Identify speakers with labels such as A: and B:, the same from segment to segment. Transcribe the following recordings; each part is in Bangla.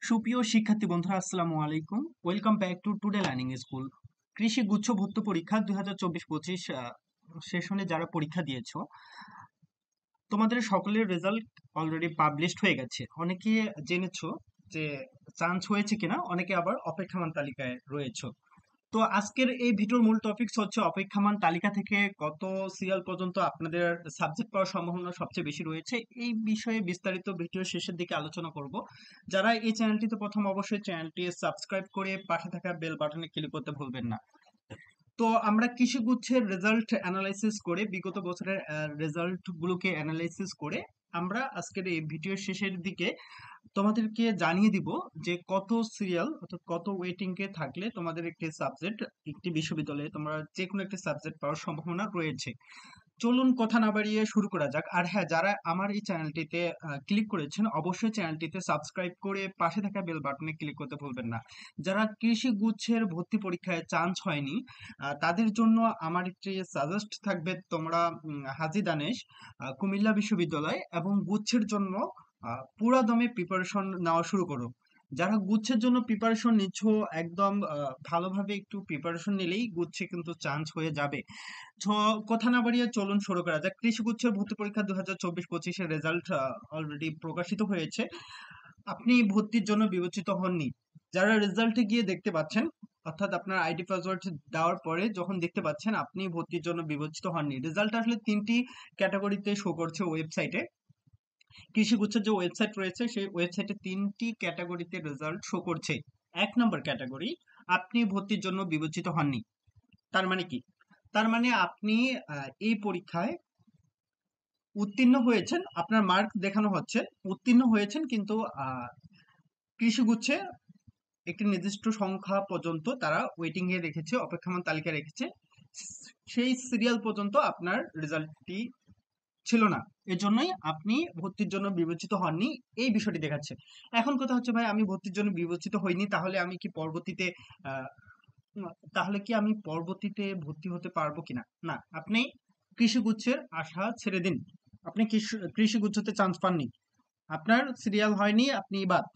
A: সুপ্রিয় শিক্ষার্থী বন্ধুরা, আসসালামু আলাইকুম। Welcome back to today learning school. কৃষি গুচ্ছ ভর্তি পরীক্ষা 2024-25 সেশনে যারা পরীক্ষা দিয়েছো, তোমাদের সকলের রেজাল্ট অলরেডি পাবলিশড হয়ে গেছে। অনেকে জেনেছো যে চান্স হয়েছে কিনা, অনেকে আবার অপেক্ষমান তালিকায় রয়েছে। তো আজকের এই ভিডিওর মূল টপিকস হচ্ছে অপেক্ষমান তালিকা থেকে কত সিরিয়াল পর্যন্ত আপনাদের সাবজেক্ট পাওয়ার সম্ভাবনা সবচেয়ে বেশি রয়েছে, এই বিষয়ে বিস্তারিত ভিডিও শেষের দিকে আলোচনা করব। যারা এই চ্যানেলটিতে প্রথম, অবশ্যই চ্যানেলটি সাবস্ক্রাইব করে পাশে থাকা বেল বাটনে ক্লিক করতে ভুলবেন না। তো আমরা কৃষি গুচ্ছের রেজাল্ট অ্যানালাইসিস করে, বিগত বছরের রেজাল্ট গুলোকে অ্যানালাইসিস করে আমরা আজকের এই ভিডিও শেষের দিকে তোমাদেরকে জানিয়ে দিব যে কত সিরিয়াল অর্থাৎ কত ওয়েটিং এ থাকলে তোমাদের একটি সাবজেক্ট, একটি বিশ্ববিদ্যালয়ে তোমরা যে কোনো একটি সাবজেক্ট পাওয়ার সম্ভাবনা রয়েছে। চলুন কথা না বাড়িয়ে শুরু করা যাক। আর হ্যাঁ, যারা আমার এই চ্যানেলটিতে ক্লিক করেছেন, অবশ্যই চ্যানেলটিতে সাবস্ক্রাইব করে পাশে থাকা বেল বাটনে ক্লিক করতে ভুলবেন না। যারা কৃষি গুচ্ছের ভর্তি পরীক্ষায় চান্স হয়নি, তাদের জন্য আমার একটি সাজেস্ট থাকবে, তোমরা হাজী দানেশ কুমিল্লা বিশ্ববিদ্যালয় এবং গুচ্ছের জন্য পুরা দমে প্রিপারেশন নেওয়া শুরু করো। যারা গুচ্ছের জন্য প্রিপারেশন নিচ্ছ, একদম ভালোভাবে একটু প্রিপারেশন নিলেই গুচ্ছে কিন্তু চান্স হয়ে যাবে। তো কথা না বাড়িয়ে চলুন শুরু করা যাক। কৃষিগুচ্ছের ভর্তি পরীক্ষা 2024-25 রেজাল্ট অলরেডি প্রকাশিত হয়েছে। আপনি ভর্তির জন্য বিবেচিত হননি। যারা রেজাল্টে গিয়ে দেখতে পাচ্ছেন, অর্থাৎ আপনার আইডি পাসওয়ার্ড দেওয়ার পরে যখন দেখতে পাচ্ছেন আপনি ভর্তির জন্য বিবেচিত হননি, রেজাল্ট আসলে তিনটি ক্যাটাগরিতে শো করছে ওয়েবসাইটে। কৃষিগুচ্ছের যে ওয়েবসাইট রয়েছে সেই ওয়েবসাইটে তিনটি ক্যাটাগরিতে রেজাল্ট শো করছে। 1 নম্বর ক্যাটাগরি, আপনি ভর্তির জন্য বিবেচিত হননি। তার মানে কি? তার মানে আপনি এই পরীক্ষায় উত্তীর্ণ হয়েছেন, আপনার মার্ক দেখানো হচ্ছে উত্তীর্ণ হয়েছেন, কিন্তু কৃষিগুচ্ছে একটি নির্দিষ্ট সংখ্যা পর্যন্ত তারা ওয়েটিং এ রেখেছে, অপেক্ষমান তালিকা রেখেছে, সেই সিরিয়াল পর্যন্ত আপনার রেজাল্টটি ছিল না, এজন্যই আপনি ভর্তির জন্য বিবেচিত হননি, এই বিষয়টি দেখাচ্ছে। এখন কথা হচ্ছে, ভাই আমি ভর্তির জন্য বিবেচিত হইনি, তাহলে আমি কি পরবর্তীতে আহ, তাহলে কি আমি পরবর্তীতে ভর্তি হতে পারবো কিনা? না, আপনি কৃষিগুচ্ছের আশা ছেড়ে দিন। আপনি কৃষিগুচ্ছতে চান্স পাননি, আপনার সিরিয়াল হয়নি, আপনি বাদ।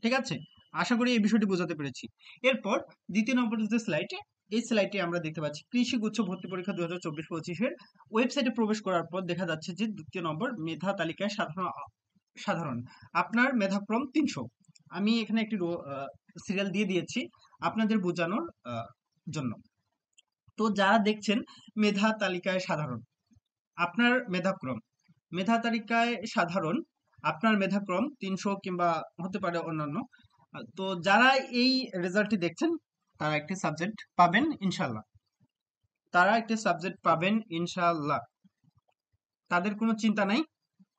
A: ঠিক আছে, আশা করি এই বিষয়টি বোঝাতে পেরেছি। এরপর দ্বিতীয় নম্বর যে স্লাইডে, এই স্লাইডে আমরা দেখতে পাচ্ছি কৃষিগুচ্ছ ভর্তি পরীক্ষা 2024-25 ওয়েবসাইটে প্রবেশ করার পর দেখা যাচ্ছে যে দ্বিতীয় নম্বর মেধা তালিকায় সাধারণ সাধারণ আপনার মেধাক্রম 300। আমি এখানে একটি সিরিয়াল দিয়ে দিয়েছি আপনাদের বোঝানোর জন্য। তো যারা দেখছেন মেধা তালিকায় সাধারণ, আপনার মেধাক্রম মেধা তালিকায় সাধারণ, আপনার মেধাক্রম 300 কিংবা হতে পারে অন্যান্য। তো যারা এই রেজাল্টটি দেখছেন তারা একটি সাবজেক্ট পাবেন ইনশাল্লাহ, তারা একটি সাবজেক্ট পাবেন ইনশাল্লাহ, তাদের কোনো চিন্তা নাই।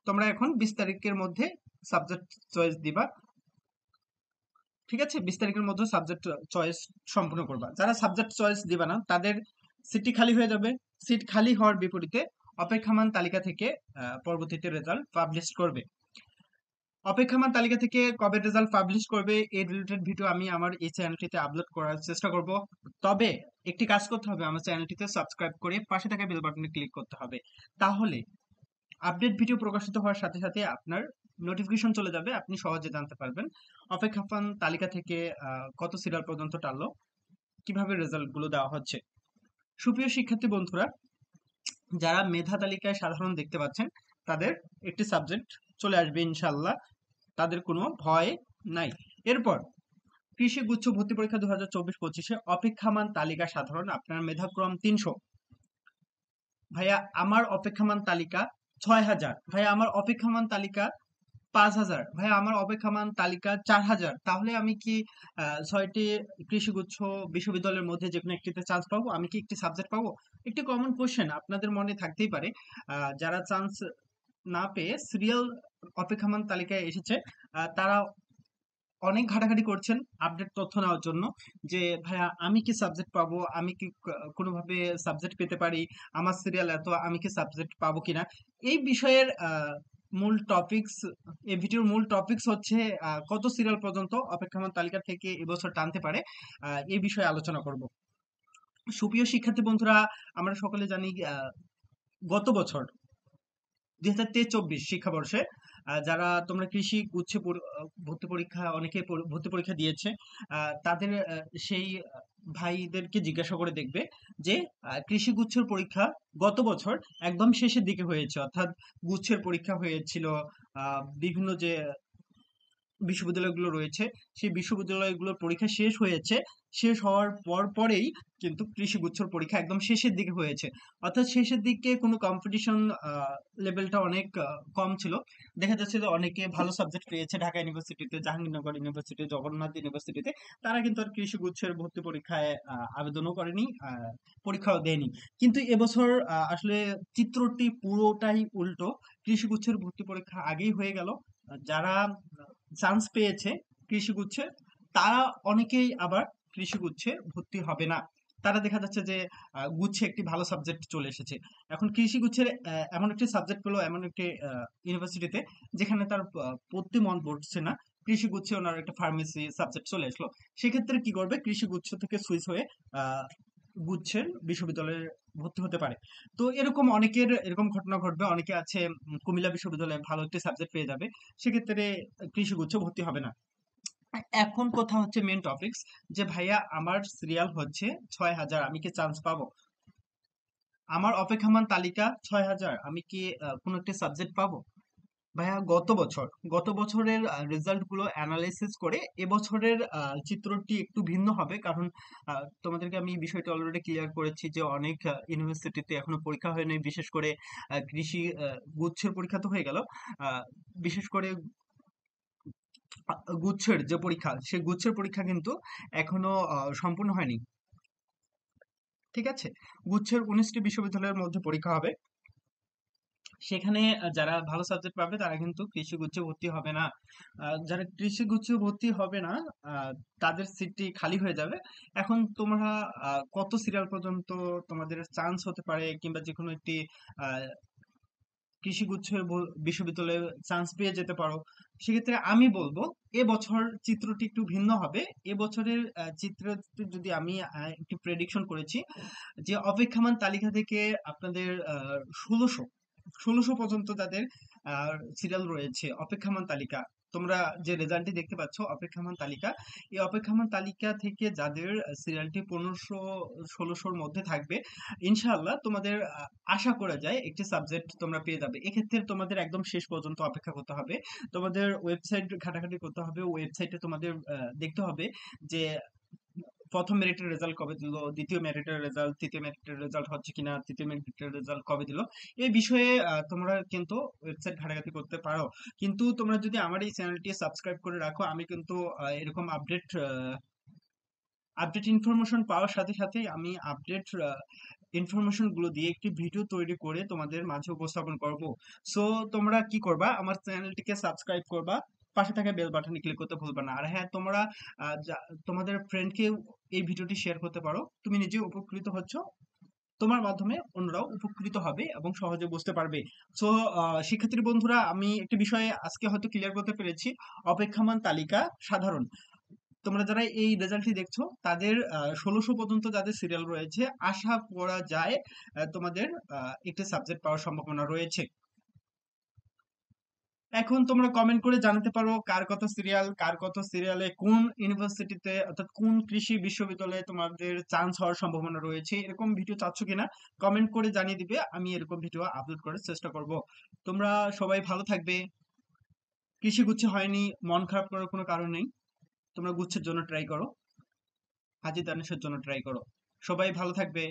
A: তোমরা এখন 20 তারিখের মধ্যে সাবজেক্ট চয়েস দিবা। ঠিক আছে, 20 তারিখের মধ্যে সাবজেক্ট চয়েস সম্পূর্ণ করবা। যারা সাবজেক্ট চয়েস দিবা না তাদের সিটটি খালি হয়ে যাবে। সিট খালি হওয়ার বিপরীতে অপেক্ষমান তালিকা থেকে পরবর্তীতে রেজাল্ট পাবলিশ করবে। অপেক্ষমান তালিকা থেকে কবে রেজাল্ট পাবলিশ করবে এই রিলেটেড ভিডিও আমি আমার এই চ্যানেলটিতে আপলোড করার চেষ্টা করব। তবে একটি কাজ করতে হবে, আমার চ্যানেলটিতে সাবস্ক্রাইব করে পাশে থাকা বেল বাটনে ক্লিক করতে হবে। তাহলে আপডেট ভিডিও প্রকাশিত হওয়ার সাথে সাথে আপনার নোটিফিকেশন চলে যাবে, আপনি সহজে জানতে পারবেন অপেক্ষমান তালিকা থেকে কত সিরিয়াল পর্যন্ত টানলো, কিভাবে রেজাল্ট গুলো দেওয়া হচ্ছে। সুপ্রিয় শিক্ষার্থী বন্ধুরা, যারা মেধা তালিকায় সাধারণ দেখতে পাচ্ছেন তাদের একটি সাবজেক্ট চলে আসবে ইনশাল্লাহ, তাদের কোনো ভয় নাই। এরপর কৃষি গুচ্ছ ভর্তি পরীক্ষা 2024-25 অপেক্ষামান তালিকা সাধারণ, আপনার মেধাক্রম 300। ভাইয়া আমার অপেক্ষামান তালিকা 6000, ভাইয়া আমার অপেক্ষামান তালিকা 5000, ভাইয়া আমার অপেক্ষামান তালিকা 4000। তাহলে আমি কি 6টি কৃষিগুচ্ছ বিশ্ববিদ্যালয়ের মধ্যে যে কোনো একটিতে চান্স পাবো? আমি কি একটি সাবজেক্ট পাবো? একটি কমন কোশ্চেন আপনাদের মনে থাকতেই পারে। যারা চান্স না পেয়ে সিরিয়াল অপেক্ষামান তালিকায় এসেছে, তারা অনেক ঘাটাঘাটি করছেন আপডেট তথ্য নেওয়ার জন্য, যে ভাইয়া আমি কি সাবজেক্ট পাবো, আমি কি কোনোভাবে সাবজেক্ট পেতে পারি, আমার সিরিয়াল এত, আমি কি সাবজেক্ট পাবো কিনা। এই বিষয়ের মূল টপিকস, এই ভিডিওর মূল টপিকস হচ্ছে কত সিরিয়াল পর্যন্ত অপেক্ষমান তালিকা থেকে এবছর টানতে পারে, এই বিষয়ে আলোচনা করব। সুপ্রিয় শিক্ষার্থী বন্ধুরা, আমরা সকলে জানি গত বছর 2023-24 শিক্ষাবর্ষে যারা তোমরা কৃষি গুচ্ছে ভর্তি পরীক্ষা, অনেকে ভর্তি পরীক্ষা দিয়েছে, তাদের সেই ভাইদেরকে জিজ্ঞাসা করে দেখবে যে কৃষি গুচ্ছের পরীক্ষা গত বছর একদম শেষের দিকে হয়েছে, অর্থাৎ গুচ্ছের পরীক্ষা হয়েছিল বিভিন্ন যে বিশ্ববিদ্যালয়গুলো রয়েছে, সেই বিশ্ববিদ্যালয়গুলোর পরীক্ষা শেষ হয়েছে, শেষ হওয়ার পরেই কিন্তু কৃষি গুচ্ছর পরীক্ষা একদম শেষের দিকে হয়েছে। অর্থাৎ শেষের দিকে কোনো কম্পিটিশন লেভেলটা অনেক কম ছিল। দেখা যাচ্ছে যে অনেকে ভালো সাবজেক্ট পেয়েছে ঢাকা ইউনিভার্সিটিতে, জাহাঙ্গীরনগর ইউনিভার্সিটি, জগন্নাথ ইউনিভার্সিটিতে, তারা কিন্তু আর কৃষি গুচ্ছের ভর্তি পরীক্ষায় আবেদনও করেনি, পরীক্ষাও দেয়নি। কিন্তু এবছর আসলে চিত্রটি পুরোটাই উল্টো। কৃষি গুচ্ছের ভর্তি পরীক্ষা আগেই হয়ে গেল। যারা চান্স পেয়েছে কৃষিগুচ্ছে, তারা অনেকেই আবার কৃষিগুচ্ছে ভর্তি হবে না। তারা দেখা যাচ্ছে যে গুচ্ছে একটি ভালো সাবজেক্ট চলে এসেছে। এখন কৃষিগুচ্ছের এমন একটি সাবজেক্ট পেলো এমন একটি ইউনিভার্সিটিতে, যেখানে তার পড়তে মন বসছে না, কৃষিগুচ্ছে ওনার একটা ফার্মেসি সাবজেক্ট চলে আসলো। সেক্ষেত্রে কি করবে, কৃষিগুচ্ছ থেকে সুইচ হয়ে আহ গুচ্ছের বিশ্ববিদ্যালয়ে ভর্তি হতে পারে। তো এরকম অনেকের এরকম ঘটনা ঘটবে। অনেকে আছে কুমিল্লা বিশ্ববিদ্যালয়ে ভালো একটি সাবজেক্ট পেয়ে যাবে, সেক্ষেত্রে কৃষিগুচ্ছ ভর্তি হবে না। এখন কথা হচ্ছে মেন টপিকস, যে ভাইয়া আমার সিরিয়াল হচ্ছে ৬,০০০, আমি কি চান্স পাবো? আমার অপেক্ষমান তালিকা ৬,০০০, আমি কি কোনো একটা সাবজেক্ট পাবো? ভাইয়া গত বছরের রেজাল্ট গুলো অ্যানালাইসিস করে এবছরের চিত্রটি একটু ভিন্ন হবে, কারণ তোমাদেরকে আমি বিষয়টা অলরেডি ক্লিয়ার করেছি যে অনেক ইউনিভার্সিটিতে এখনো পরীক্ষা হয়নি। বিশেষ করে কৃষি গুচ্ছের পরীক্ষা তো হয়ে গেল, বিশেষ করে গুচ্ছের যে পরীক্ষা, সেই গুচ্ছের পরীক্ষা কিন্তু এখনো সম্পূর্ণ হয়নি। ঠিক আছে, গুচ্ছের 19টি বিশ্ববিদ্যালয়ের মধ্যে পরীক্ষা হবে। সেখানে যারা ভালো সাবজেক্ট পাবে তারা কিন্তু কৃষি গুচ্ছে ভর্তি হবে না। যারা কৃষি গুচ্ছে ভর্তি হবে না, তাদের সিটটি খালি হয়ে যাবে। এখন তোমরা কত সিরিয়াল পর্যন্ত তোমাদের চান্স হতে পারে, কিংবা যে কোনো একটি আহ, কৃষিগুচ্ছ বিশ্ববিদ্যালয়ে চান্স পেয়ে যেতে পারো। সেক্ষেত্রে আমি বলবো এবছর চিত্রটি একটু ভিন্ন হবে। এবছরের চিত্র যদি আমি একটু প্রেডিকশন করেছি, যে অপেক্ষমান তালিকা থেকে আপনাদের ১৬০০ ১৬০০ পর্যন্ত যাদের সিরিয়াল রয়েছে অপেক্ষমান তালিকা, তোমরা যে রেজাল্টটি দেখতে পাচ্ছ অপেক্ষমান তালিকা, এই অপেক্ষমান তালিকা থেকে যাদের সিরিয়ালটি ১৫০০ ১৬০০-র মধ্যে থাকবে, ইনশাআল্লাহ তোমাদের আশা করা যায় একটি সাবজেক্ট তোমরা পেয়ে যাবে। এক্ষেত্রে তোমাদের একদম শেষ পর্যন্ত অপেক্ষা করতে হবে। তোমাদের ওয়েবসাইট ঘাটাঘাটি করতে হবে, ওয়েবসাইটে তোমাদের দেখতে হবে যে প্রথম মেরিটের রেজাল্ট কবে দিল, দ্বিতীয় মেরিটের রেজাল্ট, তৃতীয় মেরিটের রেজাল্ট হচ্ছে কিনা, তৃতীয় মেরিটের রেজাল্ট কবে দিল। এই বিষয়ে তোমরা কিন্তু ওয়েবসাইট ঘাটাঘাটি করতে পারো। কিন্তু তোমরা যদি আমার এই চ্যানেলটি সাবস্ক্রাইব করে রাখো, আমি কিন্তু এরকম আপডেট ইনফরমেশন পাওয়ার সাথে সাথে আমি আপডেট ইনফরমেশন গুলো দিয়ে একটি ভিডিও তৈরি করে তোমাদের মাঝে উপস্থাপন করব। সো তোমরা কি করবা, আমার চ্যানেলটিকে সাবস্ক্রাইব করবা, পাশে থাকা বেল বাটনে ক্লিক করতে ভুলবা না। আর হ্যাঁ, তোমরা তোমাদের ফ্রেন্ডকে এই ভিডিওটি শেয়ার করতে পারো। তুমি নিজে উপকৃত হচ্ছ, তোমার মাধ্যমে অন্যরাও উপকৃত হবে এবং সহজে বুঝতে পারবে। সো শিক্ষার্থী বন্ধুরা, আমি একটি বিষয়ে আজকে হয়তো ক্লিয়ার করতে পেরেছি। অপেক্ষমান তালিকা সাধারণ, তোমরা যারা এই রেজাল্টটি দেখছো তাদের ১৬০০ পর্যন্ত যাদের সিরিয়াল রয়েছে, আশা করা যায় তোমাদের একটি সাবজেক্ট পাওয়ার সম্ভাবনা রয়েছে। এখন তোমরা কমেন্ট করে জানাতে পারো কার কত সিরিয়াল, কার কত সিরিয়ালে কোন ইউনিভার্সিটিতে অর্থাৎ কোন কৃষি বিশ্ববিদ্যালয়ে তোমাদের চান্স হওয়ার সম্ভাবনা রয়েছে। এরকম ভিডিও চাচ্ছ কিনা কমেন্ট করে জানিয়ে দিবে, আমি এরকম ভিডিও আপলোড করার চেষ্টা করব। তোমরা সবাই ভালো থাকবে। কৃষি গুচ্ছে হয়নি, মন খারাপ করার কোনো কারণ নেই। তোমরা গুচ্ছের জন্য ট্রাই করো, হাজি দানেশের জন্য ট্রাই করো। সবাই ভালো থাকবে।